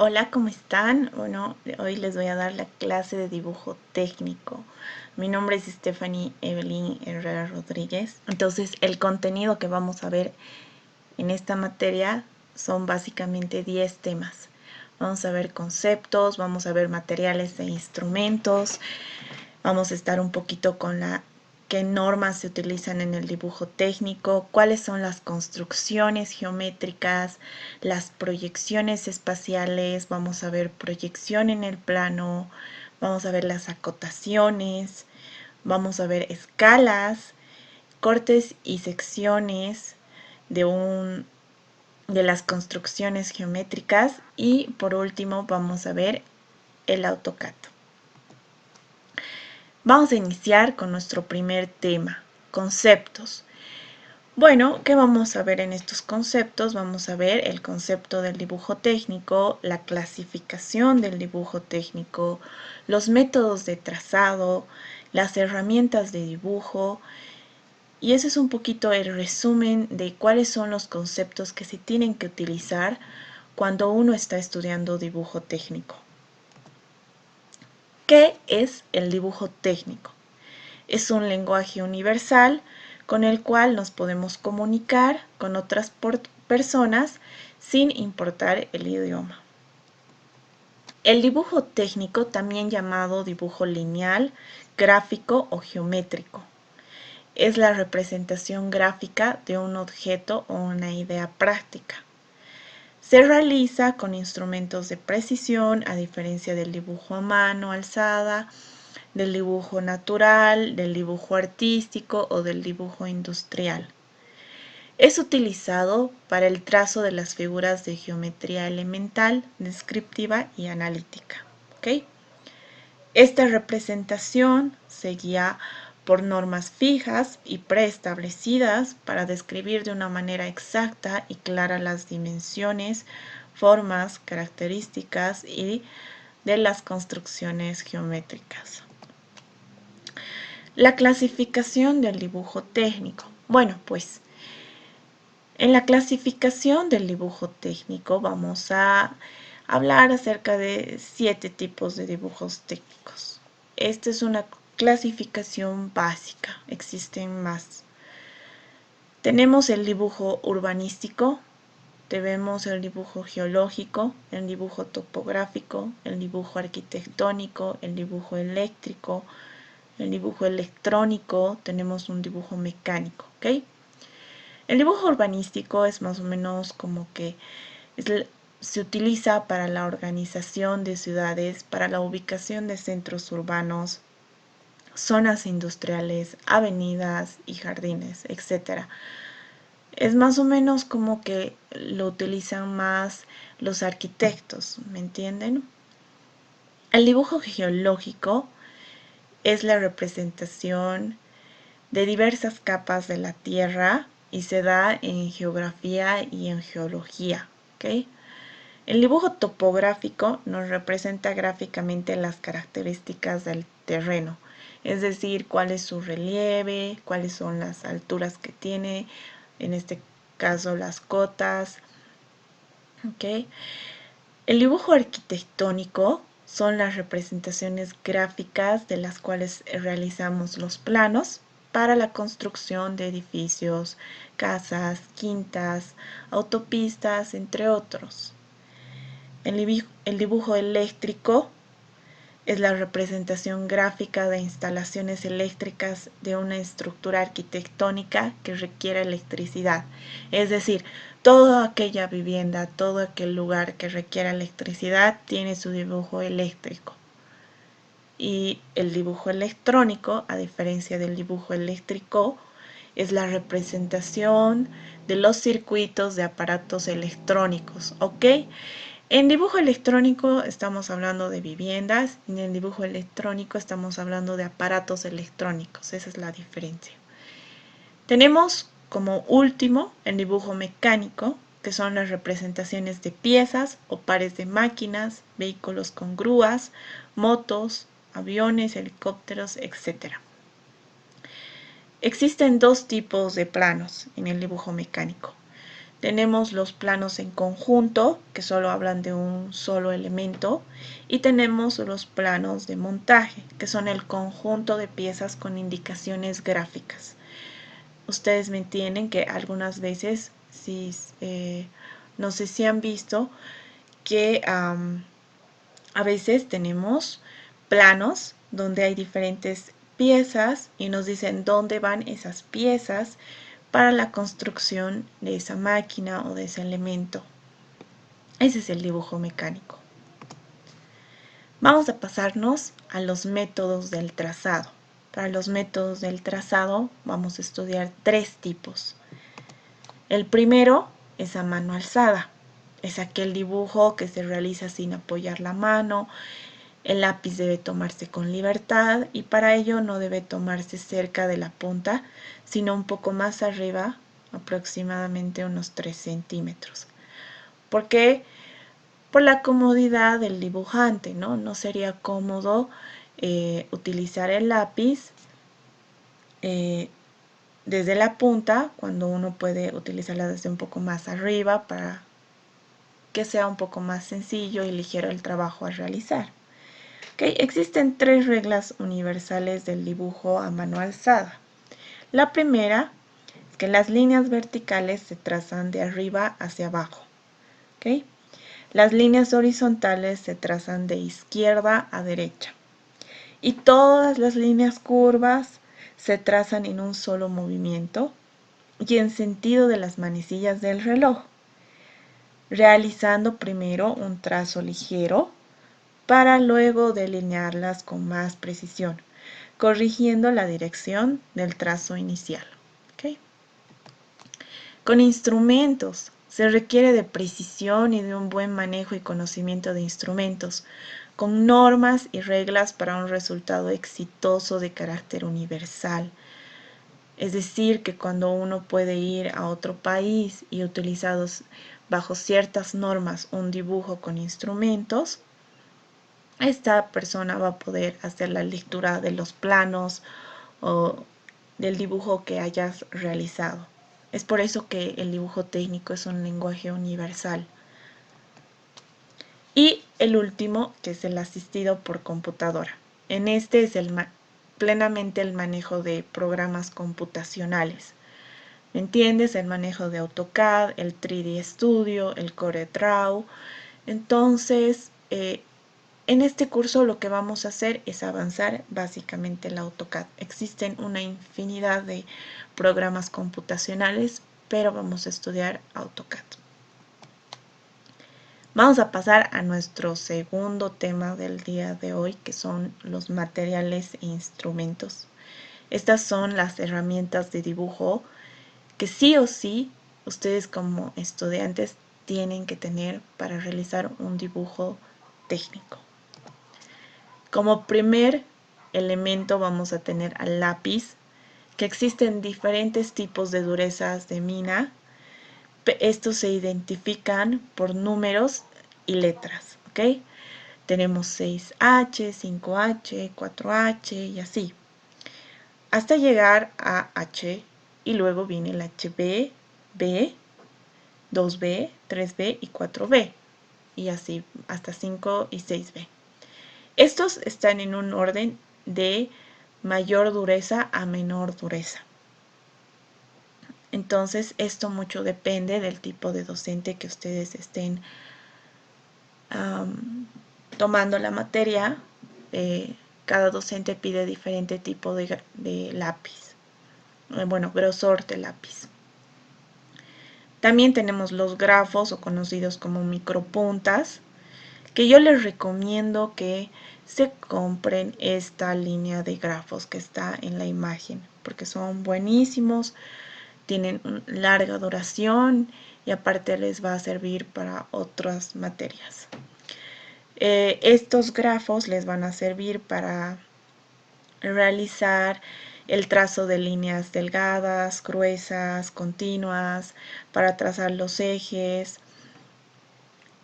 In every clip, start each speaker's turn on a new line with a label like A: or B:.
A: Hola, ¿cómo están? Bueno, hoy les voy a dar la clase de dibujo técnico. Mi nombre es Stephanie Evelyn Herrera Rodríguez. Entonces, el contenido que vamos a ver en esta materia son básicamente 10 temas. Vamos a ver conceptos, vamos a ver materiales e instrumentos, vamos a estar un poquito con qué normas se utilizan en el dibujo técnico, cuáles son las construcciones geométricas, las proyecciones espaciales, vamos a ver proyección en el plano, vamos a ver las acotaciones, vamos a ver escalas, cortes y secciones de las construcciones geométricas y por último vamos a ver el AutoCAD. Vamos a iniciar con nuestro primer tema, conceptos. Bueno, ¿qué vamos a ver en estos conceptos? Vamos a ver el concepto del dibujo técnico, la clasificación del dibujo técnico, los métodos de trazado, las herramientas de dibujo, y ese es un poquito el resumen de cuáles son los conceptos que se tienen que utilizar cuando uno está estudiando dibujo técnico. ¿Qué es el dibujo técnico? Es un lenguaje universal con el cual nos podemos comunicar con otras personas sin importar el idioma. El dibujo técnico, también llamado dibujo lineal, gráfico o geométrico, es la representación gráfica de un objeto o una idea práctica. Se realiza con instrumentos de precisión, a diferencia del dibujo a mano alzada, del dibujo natural, del dibujo artístico o del dibujo industrial. Es utilizado para el trazo de las figuras de geometría elemental, descriptiva y analítica. ¿Okay? Esta representación se guía por normas fijas y preestablecidas para describir de una manera exacta y clara las dimensiones, formas, características y de las construcciones geométricas. La clasificación del dibujo técnico. Bueno, pues en la clasificación del dibujo técnico vamos a hablar acerca de 7 tipos de dibujos técnicos. Esta es una clasificación básica, existen más. Tenemos el dibujo urbanístico, tenemos el dibujo geológico, el dibujo topográfico, el dibujo arquitectónico, el dibujo eléctrico, el dibujo electrónico, tenemos un dibujo mecánico, ¿ok? El dibujo urbanístico es más o menos como que se utiliza para la organización de ciudades, para la ubicación de centros urbanos, zonas industriales, avenidas y jardines, etc. Es más o menos como que lo utilizan más los arquitectos, ¿me entienden? El dibujo geológico es la representación de diversas capas de la Tierra y se da en geografía y en geología. ¿Okay? El dibujo topográfico nos representa gráficamente las características del terreno, es decir, cuál es su relieve, cuáles son las alturas que tiene, en este caso las cotas. ¿Okay? El dibujo arquitectónico son las representaciones gráficas de las cuales realizamos los planos para la construcción de edificios, casas, quintas, autopistas, entre otros. El dibujo eléctrico es la representación gráfica de instalaciones eléctricas de una estructura arquitectónica que requiere electricidad. Es decir, toda aquella vivienda, todo aquel lugar que requiera electricidad tiene su dibujo eléctrico. Y el dibujo electrónico, a diferencia del dibujo eléctrico, es la representación de los circuitos de aparatos electrónicos, ¿ok? En dibujo electrónico estamos hablando de viviendas y en dibujo electrónico estamos hablando de aparatos electrónicos. Esa es la diferencia. Tenemos como último el dibujo mecánico, que son las representaciones de piezas o pares de máquinas, vehículos con grúas, motos, aviones, helicópteros, etc. Existen dos tipos de planos en el dibujo mecánico. Tenemos los planos en conjunto, que solo hablan de un solo elemento, y tenemos los planos de montaje, que son el conjunto de piezas con indicaciones gráficas. Ustedes me entienden que algunas veces, no sé si han visto, que a veces tenemos planos donde hay diferentes piezas y nos dicen dónde van esas piezas para la construcción de esa máquina o de ese elemento. Ese es el dibujo mecánico. Vamos a pasarnos a los métodos del trazado. Para los métodos del trazado vamos a estudiar 3 tipos. El primero es a mano alzada. Es aquel dibujo que se realiza sin apoyar la mano. El lápiz debe tomarse con libertad y para ello no debe tomarse cerca de la punta, sino un poco más arriba, aproximadamente unos 3 centímetros. ¿Por qué? Por la comodidad del dibujante, ¿no? No sería cómodo utilizar el lápiz desde la punta, cuando uno puede utilizarla desde un poco más arriba para que sea un poco más sencillo y ligero el trabajo a realizar. Okay. Existen 3 reglas universales del dibujo a mano alzada. La primera es que las líneas verticales se trazan de arriba hacia abajo. Okay. Las líneas horizontales se trazan de izquierda a derecha. Y todas las líneas curvas se trazan en un solo movimiento y en sentido de las manecillas del reloj, realizando primero un trazo ligero para luego delinearlas con más precisión, corrigiendo la dirección del trazo inicial. ¿Okay? Con instrumentos se requiere de precisión y de un buen manejo y conocimiento de instrumentos, con normas y reglas para un resultado exitoso de carácter universal. Es decir, que cuando uno puede ir a otro país y utilizados bajo ciertas normas un dibujo con instrumentos, esta persona va a poder hacer la lectura de los planos o del dibujo que hayas realizado. Es por eso que el dibujo técnico es un lenguaje universal. Y el último, que es el asistido por computadora. En este es plenamente el manejo de programas computacionales. ¿Me entiendes? El manejo de AutoCAD, el 3D Studio, el CorelDRAW. Entonces, en este curso lo que vamos a hacer es avanzar básicamente el AutoCAD. Existen una infinidad de programas computacionales, pero vamos a estudiar AutoCAD. Vamos a pasar a nuestro segundo tema del día de hoy, que son los materiales e instrumentos. Estas son las herramientas de dibujo que sí o sí ustedes como estudiantes tienen que tener para realizar un dibujo técnico. Como primer elemento vamos a tener al lápiz, que existen diferentes tipos de durezas de mina. Estos se identifican por números y letras, ¿ok? Tenemos 6H, 5H, 4H y así, hasta llegar a H y luego viene el HB, B, 2B, 3B y 4B y así hasta 5 y 6B. Estos están en un orden de mayor dureza a menor dureza. Entonces, esto mucho depende del tipo de docente que ustedes estén tomando la materia. Cada docente pide diferente tipo de lápiz. Bueno, grosor de lápiz. También tenemos los grafos o conocidos como micropuntas, que yo les recomiendo que se compren esta línea de grafos que está en la imagen, porque son buenísimos, tienen larga duración y aparte les va a servir para otras materias. Estos grafos les van a servir para realizar el trazo de líneas delgadas, gruesas, continuas, para trazar los ejes.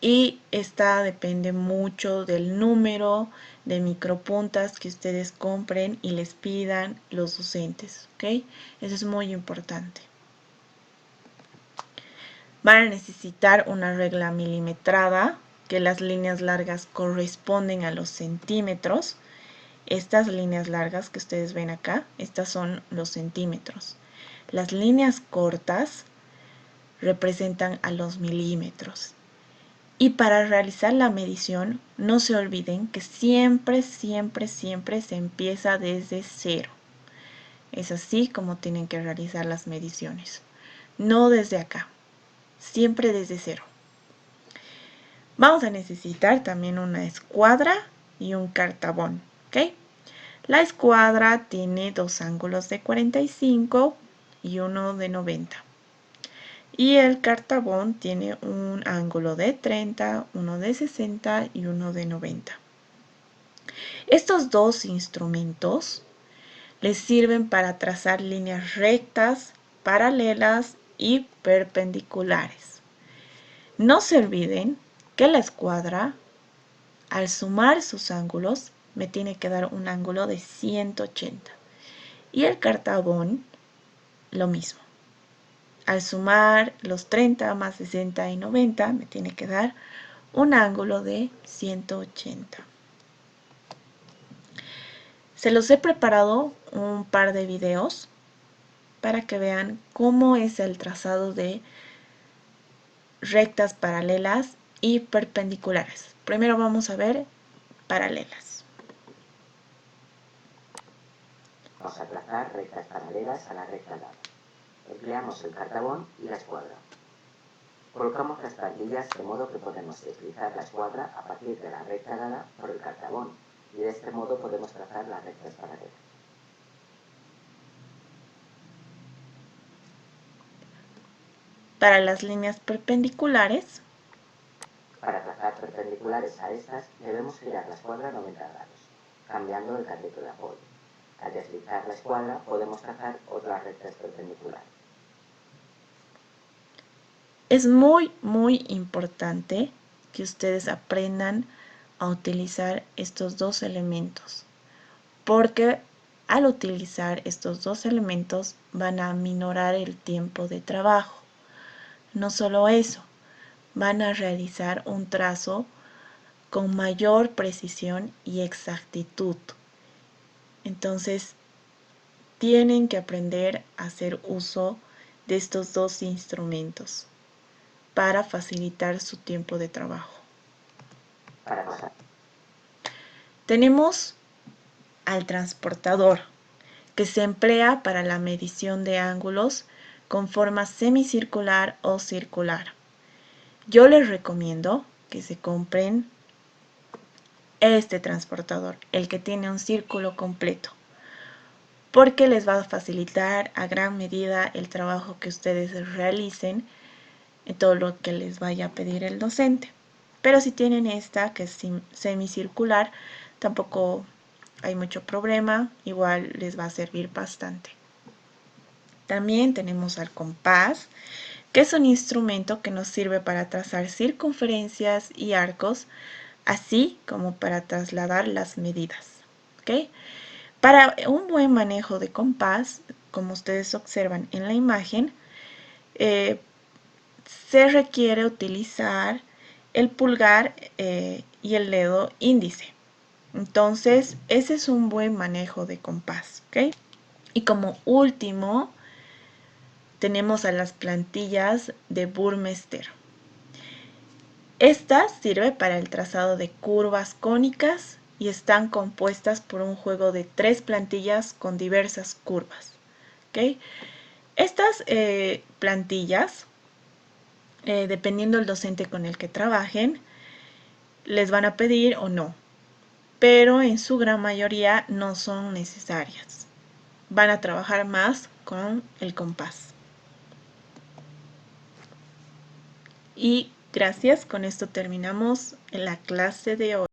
A: Y esta depende mucho del número de micropuntas que ustedes compren y les pidan los docentes, ¿ok? Eso es muy importante. Van a necesitar una regla milimetrada, que las líneas largas corresponden a los centímetros. Estas líneas largas que ustedes ven acá, estas son los centímetros. Las líneas cortas representan a los milímetros. Y para realizar la medición, no se olviden que siempre se empieza desde cero. Es así como tienen que realizar las mediciones. No desde acá, siempre desde cero. Vamos a necesitar también una escuadra y un cartabón, ¿ok? La escuadra tiene dos ángulos de 45 y uno de 90. Y el cartabón tiene un ángulo de 30, uno de 60 y uno de 90. Estos dos instrumentos les sirven para trazar líneas rectas, paralelas y perpendiculares. No se olviden que la escuadra, al sumar sus ángulos, me tiene que dar un ángulo de 180. Y el cartabón, lo mismo. Al sumar los 30 más 60 y 90, me tiene que dar un ángulo de 180. Se los he preparado un par de videos para que vean cómo es el trazado de rectas paralelas y perpendiculares. Primero vamos a ver paralelas.
B: Vamos a trazar rectas paralelas a la recta dada. Empleamos el cartabón y la escuadra. Colocamos las plantillas de modo que podemos deslizar la escuadra a partir de la recta dada por el cartabón y de este modo podemos trazar las rectas paralelas.
A: Para las líneas perpendiculares,
B: para trazar perpendiculares a estas debemos girar la escuadra 90 grados, cambiando el cateto de apoyo. Al deslizar la escuadra podemos trazar otras rectas perpendiculares.
A: es muy importante que ustedes aprendan a utilizar estos dos elementos, porque al utilizar estos dos elementos van a aminorar el tiempo de trabajo. No solo eso, van a realizar un trazo con mayor precisión y exactitud. Entonces, tienen que aprender a hacer uso de estos dos instrumentos para facilitar su tiempo de trabajo. Tenemos al transportador, que se emplea para la medición de ángulos con forma semicircular o circular. Yo les recomiendo que se compren este transportador, el que tiene un círculo completo, porque les va a facilitar a gran medida el trabajo que ustedes realicen en todo lo que les vaya a pedir el docente. Pero si tienen esta, que es semicircular, tampoco hay mucho problema, igual les va a servir bastante. También tenemos al compás, que es un instrumento que nos sirve para trazar circunferencias y arcos, así como para trasladar las medidas. ¿Okay? Para un buen manejo de compás, como ustedes observan en la imagen, se requiere utilizar el pulgar y el dedo índice. Entonces, ese es un buen manejo de compás. ¿Okay? Y como último, tenemos a las plantillas de Burmester. Esta sirve para el trazado de curvas cónicas y están compuestas por un juego de 3 plantillas con diversas curvas. ¿Okay? Estas plantillas, dependiendo del docente con el que trabajen, les van a pedir o no, pero en su gran mayoría no son necesarias. Van a trabajar más con el compás. Y gracias, con esto terminamos la clase de hoy.